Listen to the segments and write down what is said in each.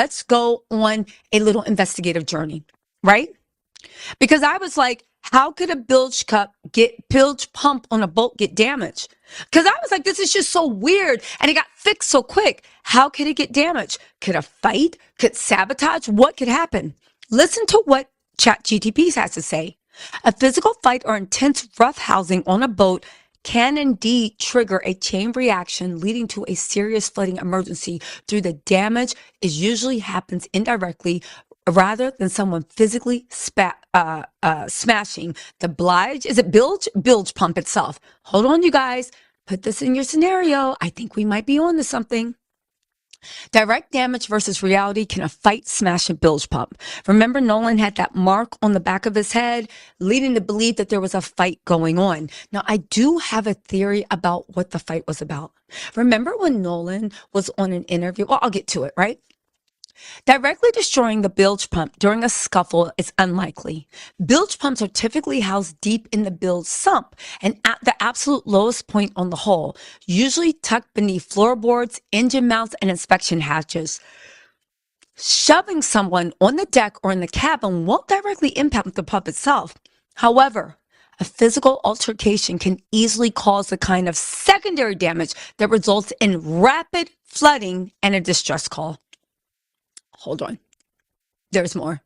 let's go on a little investigative journey, right? Because I was like, how could a bilge pump on a boat get damaged? Because I was like, this is just so weird. And it got fixed so quick. How could it get damaged? Could a fight? Could sabotage? What could happen? Listen to what ChatGTP has to say. A physical fight or intense roughhousing on a boat can indeed trigger a chain reaction leading to a serious flooding emergency through the damage is usually happens indirectly rather than someone physically smashing the bilge pump itself. Hold on, you guys. Put this in your scenario. I think we might be on to something. Direct damage versus reality. Can a fight smash a bilge pump? Remember, Nolan had that mark on the back of his head, leading to believe that there was a fight going on. Now, I do have a theory about what the fight was about. Remember when Nolan was on an interview? Well, I'll get to it, right? Directly destroying the bilge pump during a scuffle is unlikely. Bilge pumps are typically housed deep in the bilge sump and at the absolute lowest point on the hull, usually tucked beneath floorboards, engine mounts, and inspection hatches. Shoving someone on the deck or in the cabin won't directly impact the pump itself. However, a physical altercation can easily cause the kind of secondary damage that results in rapid flooding and a distress call. Hold on. There's more.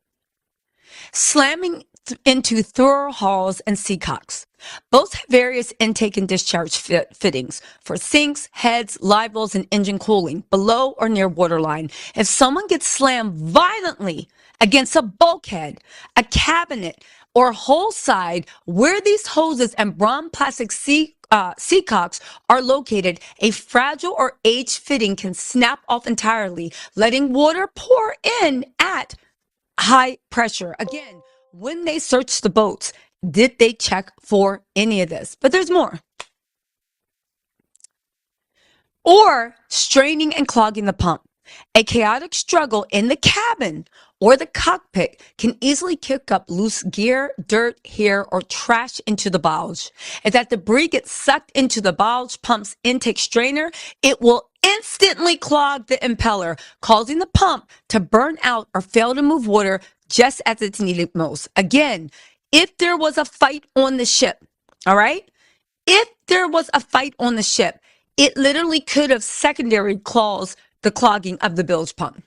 Slamming into through hulls and seacocks. Both have various intake and discharge fittings for sinks, heads, live wells, and engine cooling below or near waterline. If someone gets slammed violently against a bulkhead, a cabinet, or hull side where these hoses and bronze plastic seacocks are located, a fragile or aged fitting can snap off entirely, letting water pour in at high pressure. Again, when they searched the boats, did they check for any of this? But there's more. Or straining and clogging the pump. A chaotic struggle in the cabin or the cockpit can easily kick up loose gear, dirt, hair, or trash into the bulge. If that debris gets sucked into the bulge pump's intake strainer, it will instantly clog the impeller, causing the pump to burn out or fail to move water just as it's needed most. Again, if there was a fight on the ship, all right? If there was a fight on the ship, it literally could have secondary caused the clogging of the bilge pump.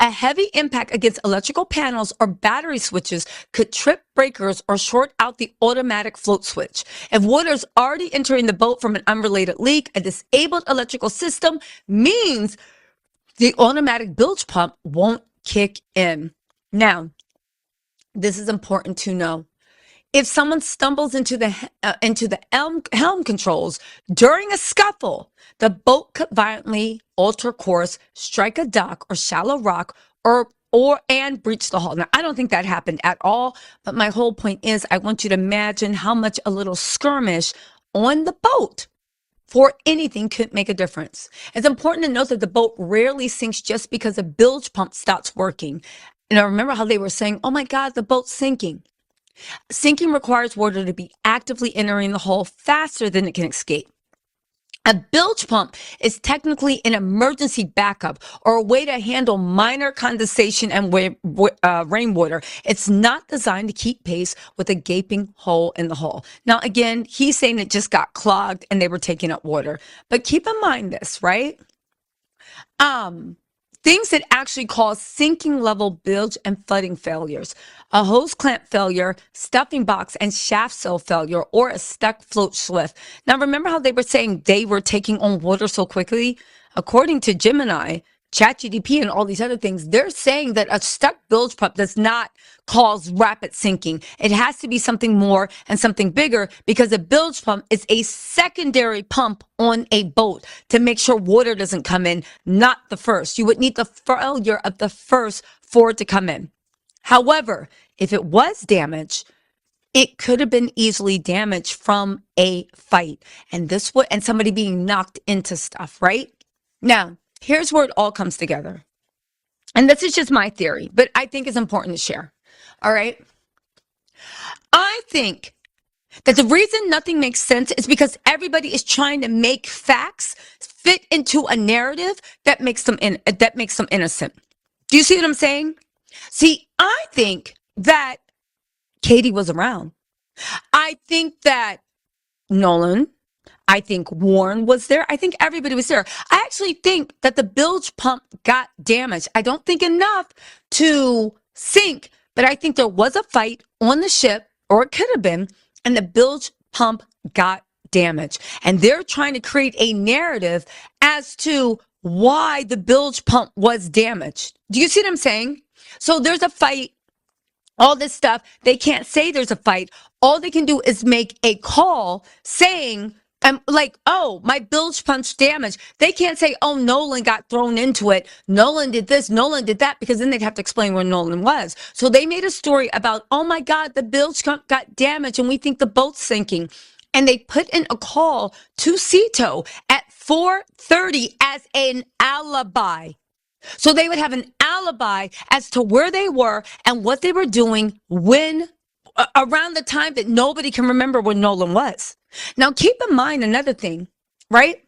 A heavy impact against electrical panels or battery switches could trip breakers or short out the automatic float switch. If water is already entering the boat from an unrelated leak, a disabled electrical system means the automatic bilge pump won't kick in. Now, this is important to know. If someone stumbles into the helm controls during a scuffle, the boat could violently alter course, strike a dock or shallow rock, and breach the hull. Now, I don't think that happened at all, but my whole point is I want you to imagine how much a little skirmish on the boat for anything could make a difference. It's important to note that the boat rarely sinks just because a bilge pump stops working. And I remember how they were saying, oh my God, the boat's sinking. Sinking requires water to be actively entering the hull faster than it can escape. A bilge pump is technically an emergency backup or a way to handle minor condensation and rainwater. It's not designed to keep pace with a gaping hole in the hull. Now, again, he's saying it just got clogged and they were taking up water. But keep in mind this, right? Things that actually cause sinking level bilge and flooding failures. A hose clamp failure, stuffing box and shaft seal failure, or a stuck float slip. Now remember how they were saying they were taking on water so quickly? According to Gemini, ChatGPT and all these other things, they're saying that a stuck bilge pump does not cause rapid sinking. It has to be something more and something bigger because a bilge pump is a secondary pump on a boat to make sure water doesn't come in, not the first. You would need the failure of the first for it to come in. However, if it was damaged, it could have been easily damaged from a fight and somebody being knocked into stuff, right? Now, here's where it all comes together. And this is just my theory, but I think it's important to share. All right. I think that the reason nothing makes sense is because everybody is trying to make facts fit into a narrative that makes them innocent. Do you see what I'm saying? See, I think that Katie was around. I think that Nolan, I think Warren was there. I think everybody was there. I actually think that the bilge pump got damaged. I don't think enough to sink, but I think there was a fight on the ship, or it could have been, and the bilge pump got damaged. And they're trying to create a narrative as to why the bilge pump was damaged. Do you see what I'm saying? So there's a fight, all this stuff. They can't say there's a fight. All they can do is make a call saying, like, oh, my bilge punch damaged. They can't say, oh, Nolan got thrown into it. Nolan did this, Nolan did that, because then they'd have to explain where Nolan was. So they made a story about, oh my God, the bilge pump got damaged and we think the boat's sinking. And they put in a call to Cito at 4:30 as an alibi. So they would have an alibi as to where they were and what they were doing when around the time that nobody can remember where Nolan was. Now, keep in mind another thing, right?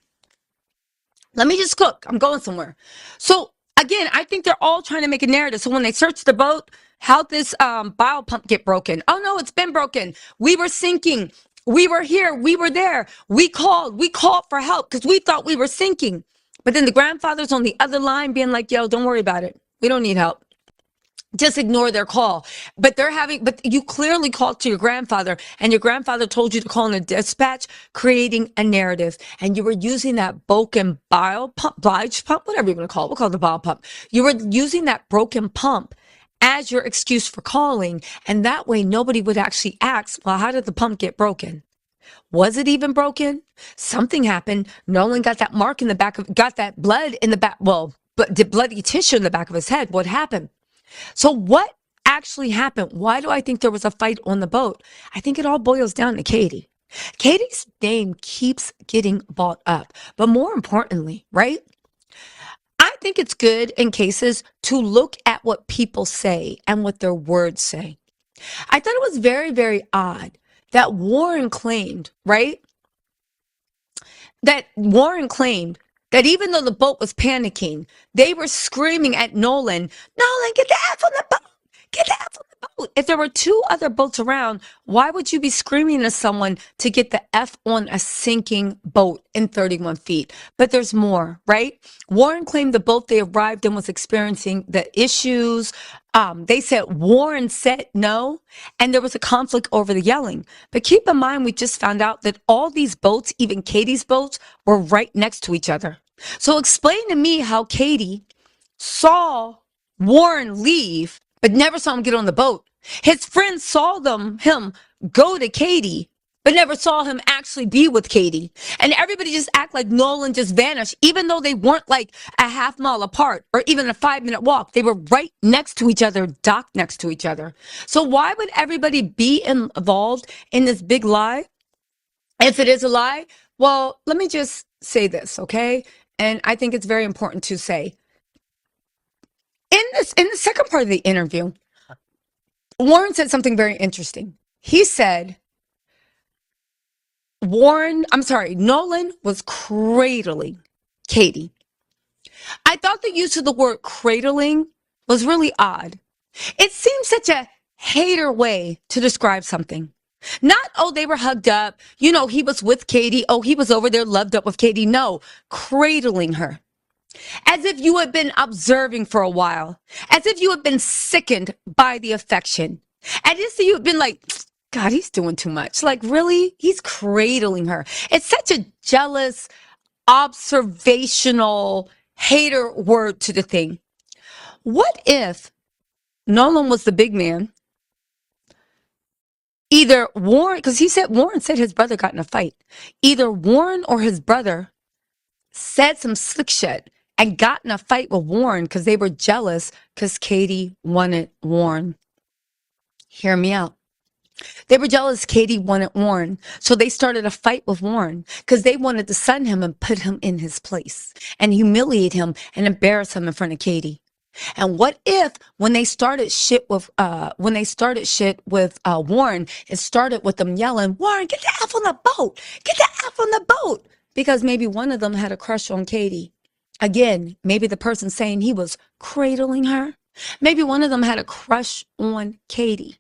Let me just cook. I'm going somewhere. So again, I think they're all trying to make a narrative. So when they search the boat, how'd this bile pump get broken? Oh no, it's been broken. We were sinking. We were here. We were there. We called for help because we thought we were sinking. But then the grandfather's on the other line being like, yo, don't worry about it. We don't need help. Just ignore their call. But you clearly called to your grandfather and your grandfather told you to call in a dispatch, creating a narrative. And you were using that broken bile pump, whatever you want to call it. We'll call it the bile pump. You were using that broken pump as your excuse for calling. And that way nobody would actually ask, well, how did the pump get broken? Was it even broken? Something happened. Nolan got that mark in the back got that blood in the back. Well, but the bloody tissue in the back of his head. What happened? So what actually happened? Why do I think there was a fight on the boat? I think it all boils down to Katie. Katie's name keeps getting brought up. But more importantly, right? I think it's good in cases to look at what people say and what their words say. I thought it was very, very odd that Warren claimed, right? That Warren claimed that even though the boat was panicking, they were screaming at Nolan, Nolan, get the F on the boat! Get the F on the boat! If there were two other boats around, why would you be screaming to someone to get the F on a sinking boat in 31 feet? But there's more, right? Warren claimed the boat they arrived in was experiencing the issues. They said Warren said no, and there was a conflict over the yelling. But keep in mind, we just found out that all these boats, even Katie's boats, were right next to each other. So explain to me how Katie saw Warren leave, but never saw him get on the boat. His friends saw him go to Katie, but never saw him actually be with Katie. And everybody just act like Nolan just vanished, even though they weren't like a half mile apart or even a 5-minute walk. They were right next to each other, docked next to each other. So why would everybody be involved in this big lie? If it is a lie, well, let me just say this, okay? And I think it's very important to say. In the second part of the interview, Warren said something very interesting. He said, Nolan was cradling Katie. I thought the use of the word cradling was really odd. It seems such a hater way to describe something. Not, oh, they were hugged up. You know, he was with Katie. Oh, he was over there loved up with Katie. No, cradling her. As if you had been observing for a while. As if you had been sickened by the affection. As if you had been like, God, he's doing too much. Like, really? He's cradling her. It's such a jealous, observational, hater word to the thing. What if Nolan was the big man? Either Warren, because Warren said his brother got in a fight. Either Warren or his brother said some slick shit and got in a fight with Warren because they were jealous because Katie wanted Warren. Hear me out. They were jealous Katie wanted Warren. So they started a fight with Warren because they wanted to sun him and put him in his place and humiliate him and embarrass him in front of Katie. And what if when they started shit with Warren, it started with them yelling, Warren, get the F on the boat. Get the F on the boat. Because maybe one of them had a crush on Katie. Again, maybe the person saying he was cradling her. Maybe one of them had a crush on Katie.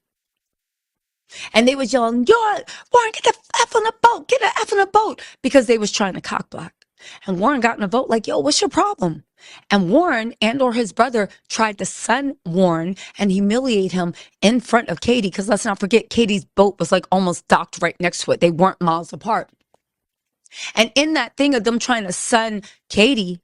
And they was yelling, Warren, get the F on the boat, get the F on the boat, because they was trying to cock block. And Warren got in a vote like, yo, what's your problem? And Warren and or his brother tried to sun Warren and humiliate him in front of Katie, because let's not forget, Katie's boat was like almost docked right next to it. They weren't miles apart. And in that thing of them trying to sun Katie,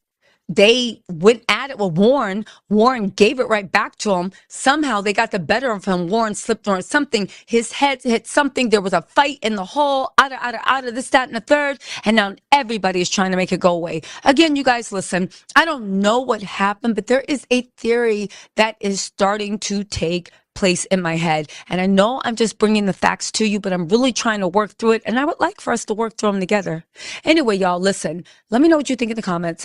they went at it with Warren. Warren gave it right back to him. Somehow they got the better of him. Warren slipped on something. His head hit something. There was a fight in the hall, out of this, that, and the third. And now everybody is trying to make it go away. Again, you guys, listen, I don't know what happened, but there is a theory that is starting to take place in my head. And I know I'm just bringing the facts to you, but I'm really trying to work through it. And I would like for us to work through them together. Anyway, y'all, listen, let me know what you think in the comments.